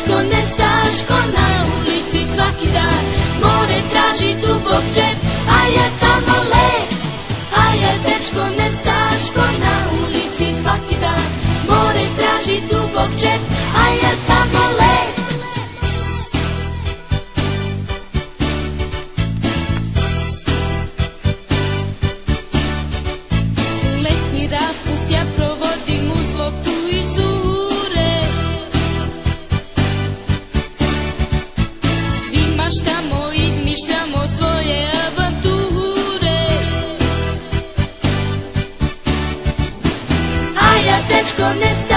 dečko nestaško, na ulici svaki dan more traži dubok džep, a ja samo lep. A ja dečko nestaško, na ulici svaki dan more traži dubok džep, a ja samo lep. Letnji raspust ja provodim uz loptu i cure, svi maštamo i izmišljamo svoje avanture. A ja dečko nestaško,